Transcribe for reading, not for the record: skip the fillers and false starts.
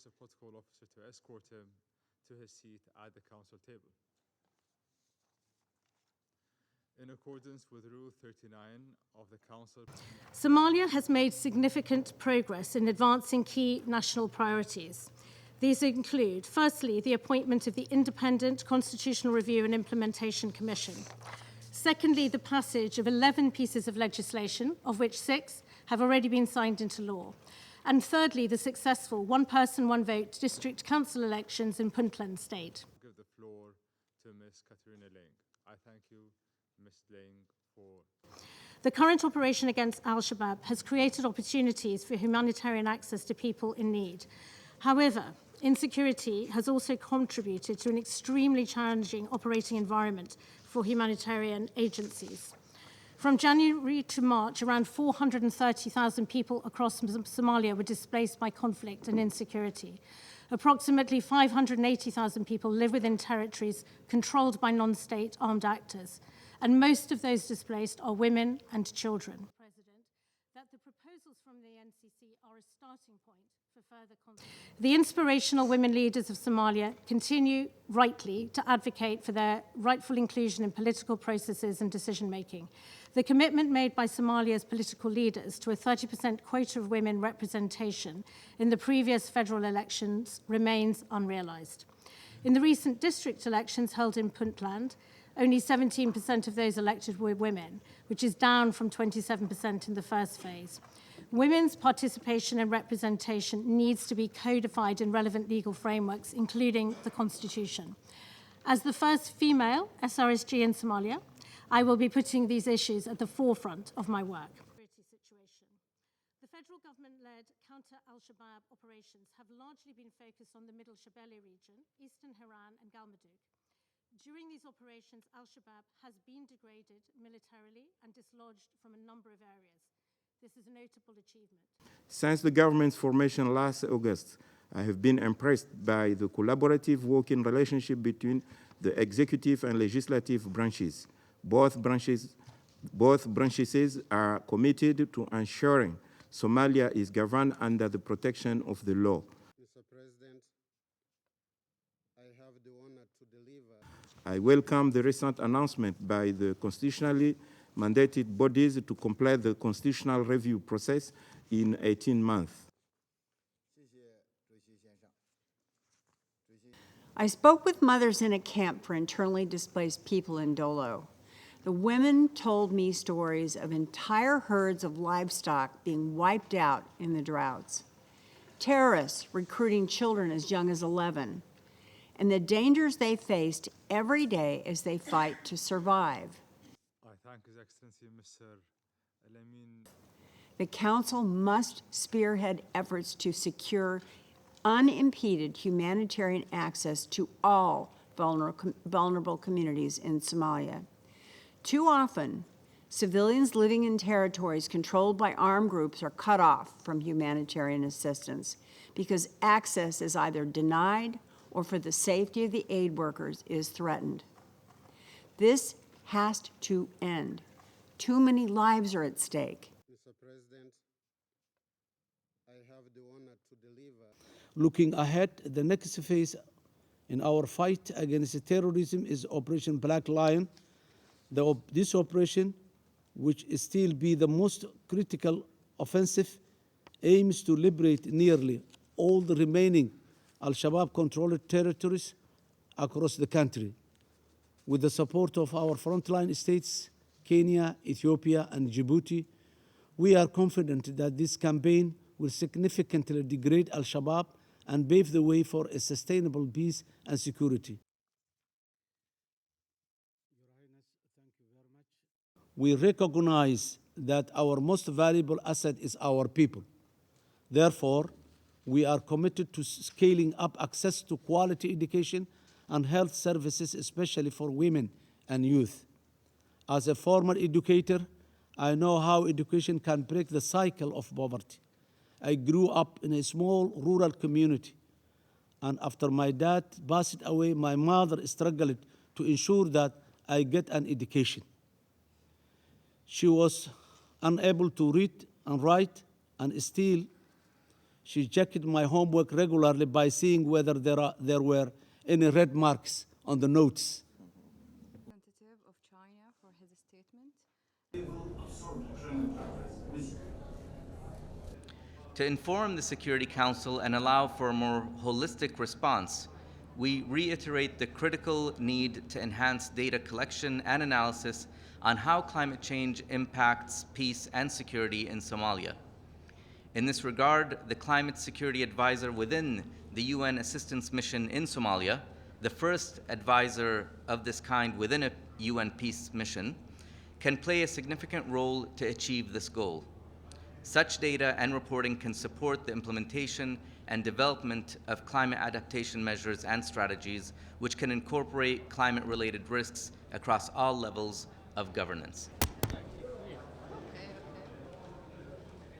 request a protocol officer to escort him to his seat at the council table. In accordance with Rule 39 of the Council, Somalia has made significant progress in advancing key national priorities. These include, firstly, the appointment of the Independent Constitutional Review and Implementation Commission. Secondly, the passage of 11 pieces of legislation, of which 6 have already been signed into law. And thirdly, the successful one-person, one-vote district council elections in Puntland State. Give the floor to Ms. Catriona Laing. I thank you, Ms. Laing, for... The current operation against al-Shabaab has created opportunities for humanitarian access to people in need. However, insecurity has also contributed to an extremely challenging operating environment for humanitarian agencies. From January to March, around 430,000 people across Somalia were displaced by conflict and insecurity. Approximately 580,000 people live within territories controlled by non-state armed actors, and most of those displaced are women and children. President, that the proposals from the NCC are a starting point for further consultation. The inspirational women leaders of Somalia continue rightly to advocate for their rightful inclusion in political processes and decision-making. The commitment made by Somalia's political leaders to a 30% quota of women representation in the previous federal elections remains unrealized. In the recent district elections held in Puntland, only 17% of those elected were women, which is down from 27% in the first phase. Women's participation and representation needs to be codified in relevant legal frameworks, including the Constitution. As the first female SRSG in Somalia, I will be putting these issues at the forefront of my work. The federal government-led counter-al-Shabaab operations have largely been focused on the Middle Shabelle region, Eastern Hiran and Galmudug. During these operations, al-Shabaab has been degraded militarily and dislodged from a number of areas. This is a notable achievement. Since the government's formation last August, I have been impressed by the collaborative working relationship between the executive and legislative branches. Both branches are committed to ensuring Somalia is governed under the protection of the law. Mr. President, I have the honor to deliver. I welcome the recent announcement by the constitutionally mandated bodies to complete the constitutional review process in 18 months. I spoke with mothers in a camp for internally displaced people in Dolo. The women told me stories of entire herds of livestock being wiped out in the droughts, terrorists recruiting children as young as 11, and the dangers they faced every day as they fight to survive. I thank His Excellency, Mr. Alamin. The Council must spearhead efforts to secure unimpeded humanitarian access to all vulnerable communities in Somalia. Too often, civilians living in territories controlled by armed groups are cut off from humanitarian assistance because access is either denied or for the safety of the aid workers is threatened. This has to end. Too many lives are at stake. Mr. President, I have the honor to deliver. Looking ahead, the next phase in our fight against terrorism is Operation Black Lion. This operation, which is still be the most critical offensive, aims to liberate nearly all the remaining al-Shabaab-controlled territories across the country. With the support of our frontline states, Kenya, Ethiopia, and Djibouti, we are confident that this campaign will significantly degrade al-Shabaab and pave the way for a sustainable peace and security. We recognize that our most valuable asset is our people. Therefore, we are committed to scaling up access to quality education and health services, especially for women and youth. As a former educator, I know how education can break the cycle of poverty. I grew up in a small rural community, and after my dad passed away, my mother struggled to ensure that I get an education. She was unable to read and write, and still She checked my homework regularly by seeing whether there were any red marks on the notes. Representative of China for his statement. To inform the Security Council and allow for a more holistic response, we reiterate the critical need to enhance data collection and analysis on how climate change impacts peace and security in Somalia. In this regard, the Climate Security Advisor within the UN Assistance Mission in Somalia, the first advisor of this kind within a UN peace mission, can play a significant role to achieve this goal. Such data and reporting can support the implementation and development of climate adaptation measures and strategies, which can incorporate climate-related risks across all levels of governance.